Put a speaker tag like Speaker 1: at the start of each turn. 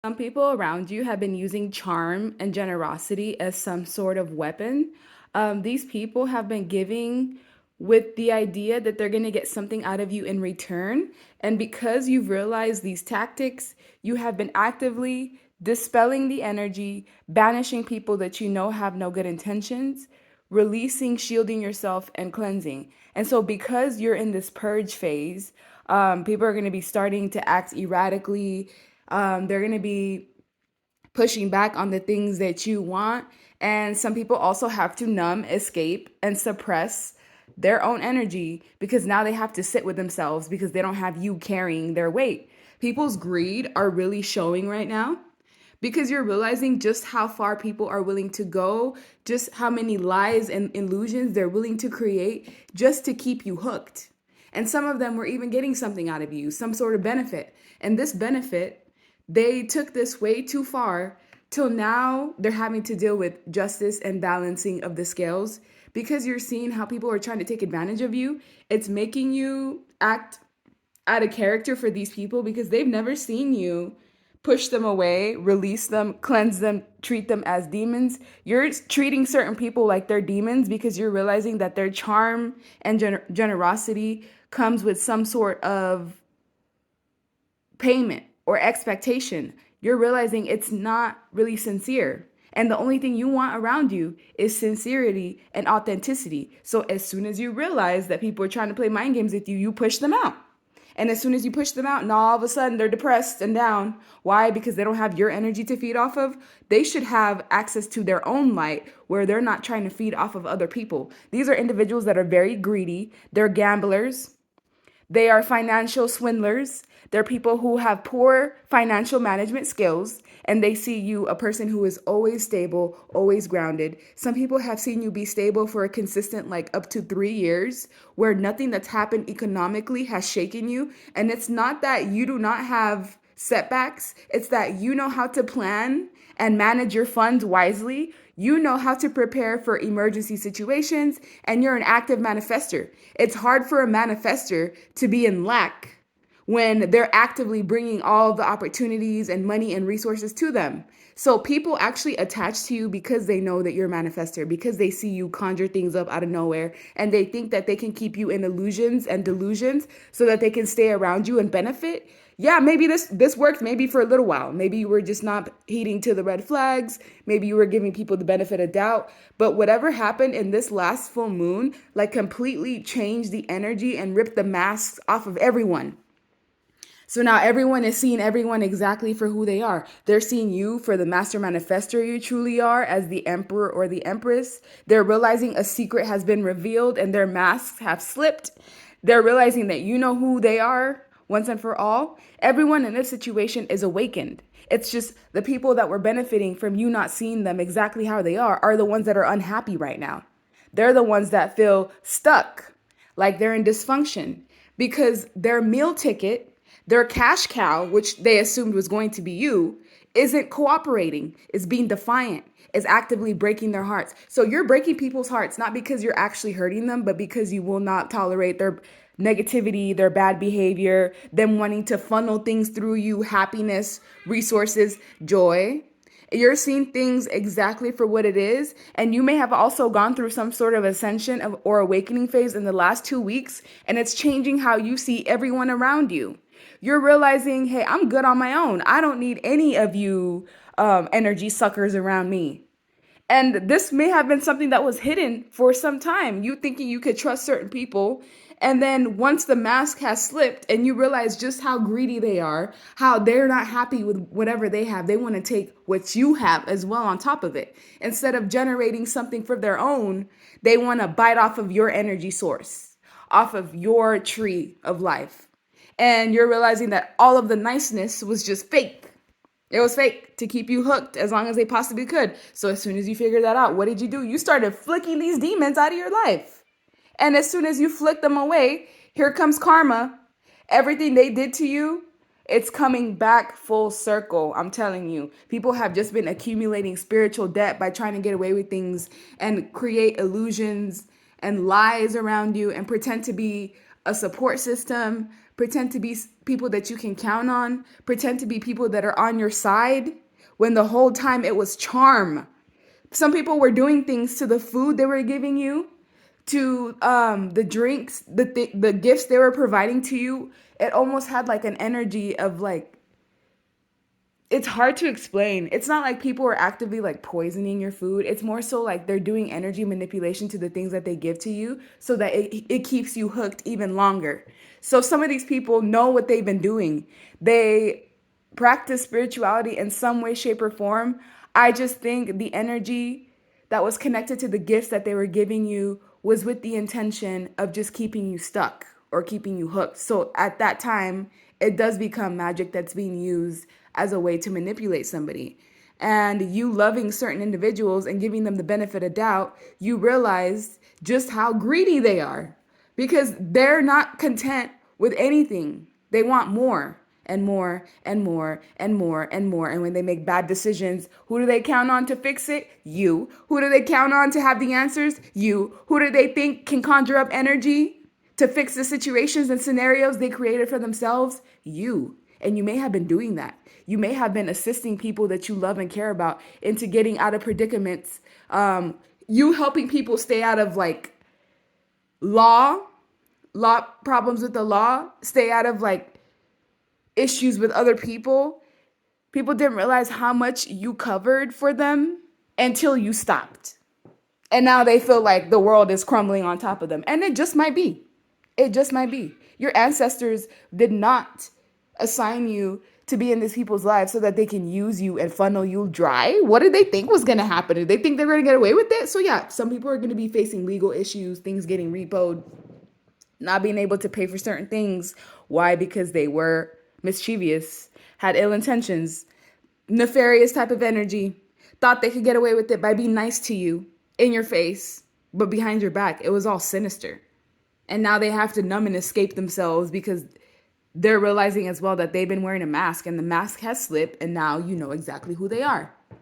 Speaker 1: Some people around you have been using charm and generosity as some sort of weapon. These people have been giving with the idea that they're going to get something out of you in return. And because you've realized these tactics, you have been actively dispelling the energy, banishing people that you know have no good intentions, releasing, shielding yourself, and cleansing. And so, because you're in this purge phase, people are going to be starting to act erratically. They're going to be pushing back on the things that you want. And some people also have to numb, escape, and suppress their own energy because now they have to sit with themselves because they don't have you carrying their weight. People's greed are really showing right now because you're realizing just how far people are willing to go, just how many lies and illusions they're willing to create just to keep you hooked. And some of them were even getting something out of you, some sort of benefit. And this benefit, they took this way too far till now they're having to deal with justice and balancing of the scales because you're seeing how people are trying to take advantage of you. It's making you act out of character for these people because they've never seen you push them away, release them, cleanse them, treat them as demons. You're treating certain people like they're demons because you're realizing that their charm and generosity comes with some sort of payment or expectation. You're realizing it's not really sincere. And the only thing you want around you is sincerity and authenticity. So as soon as you realize that people are trying to play mind games with you, you push them out. And as soon as you push them out, now all of a sudden they're depressed and down. Why? Because they don't have your energy to feed off of. They should have access to their own light where they're not trying to feed off of other people. These are individuals that are very greedy. They're gamblers. They are financial swindlers. They're people who have poor financial management skills, and they see you a person who is always stable, always grounded. Some people have seen you be stable for a consistent, like up to 3 years, where nothing that's happened economically has shaken you. And it's not that you do not have setbacks, it's that you know how to plan and manage your funds wisely. You know how to prepare for emergency situations, and you're an active manifester. It's hard for a manifester to be in lack when they're actively bringing all the opportunities and money and resources to them. So people actually attach to you because they know that you're a manifester, because they see you conjure things up out of nowhere, and they think that they can keep you in illusions and delusions so that they can stay around you and benefit. Yeah, maybe this worked maybe for a little while. Maybe you were just not heeding to the red flags. Maybe you were giving people the benefit of doubt. But whatever happened in this last full moon, like completely changed the energy and ripped the masks off of everyone. So now everyone is seeing everyone exactly for who they are. They're seeing you for the master manifestor you truly are as the emperor or the empress. They're realizing a secret has been revealed and their masks have slipped. They're realizing that you know who they are once and for all. Everyone in this situation is awakened. It's just the people that were benefiting from you not seeing them exactly how they are the ones that are unhappy right now. They're the ones that feel stuck, like they're in dysfunction because their meal ticket, their cash cow, which they assumed was going to be you, isn't cooperating, is being defiant, is actively breaking their hearts. So you're breaking people's hearts, not because you're actually hurting them, but because you will not tolerate their negativity, their bad behavior, them wanting to funnel things through you, happiness, resources, joy. You're seeing things exactly for what it is. And you may have also gone through some sort of ascension or awakening phase in the last 2 weeks, and it's changing how you see everyone around you. You're realizing, hey, I'm good on my own. I don't need any of you energy suckers around me. And this may have been something that was hidden for some time. You thinking you could trust certain people. And then once the mask has slipped and you realize just how greedy they are, how they're not happy with whatever they have, they want to take what you have as well on top of it. Instead of generating something for their own, they want to bite off of your energy source, off of your tree of life. And you're realizing that all of the niceness was just fake. It was fake to keep you hooked as long as they possibly could. So as soon as you figured that out, what did you do? You started flicking these demons out of your life. And as soon as you flick them away, here comes karma. Everything they did to you, it's coming back full circle. I'm telling you. People have just been accumulating spiritual debt by trying to get away with things and create illusions and lies around you and pretend to be a support system, pretend to be people that you can count on, pretend to be people that are on your side, when the whole time it was charm. Some people were doing things to the food they were giving you, to the drinks, the gifts they were providing to you. It almost had like an energy of like, it's hard to explain. It's not like people are actively like poisoning your food. It's more so like they're doing energy manipulation to the things that they give to you so that it keeps you hooked even longer. So some of these people know what they've been doing. They practice spirituality in some way, shape, or form. I just think the energy that was connected to the gifts that they were giving you was with the intention of just keeping you stuck or keeping you hooked. So at that time, it does become magic that's being used as a way to manipulate somebody. And you loving certain individuals and giving them the benefit of doubt, you realize just how greedy they are, because they're not content with anything. They want more and more and more and more and more. And when they make bad decisions, who do they count on to fix it? You. Who do they count on to have the answers? You. Who do they think can conjure up energy to fix the situations and scenarios they created for themselves? You. And you may have been doing that. You may have been assisting people that you love and care about into getting out of predicaments. You helping people stay out of like law problems with the law, stay out of like issues with other people. People didn't realize how much you covered for them until you stopped. And now they feel like the world is crumbling on top of them. And it just might be. It just might be. Your ancestors did not assign you to be in these people's lives so that they can use you and funnel you dry. What did they think was going to happen? Did they think they're going to get away with it? So yeah, some people are going to be facing legal issues, things getting repoed, not being able to pay for certain things. Why? Because they were mischievous, had ill intentions, nefarious type of energy, thought they could get away with it by being nice to you in your face, but behind your back, it was all sinister. And now they have to numb and escape themselves because they're realizing as well that they've been wearing a mask and the mask has slipped, and now you know exactly who they are.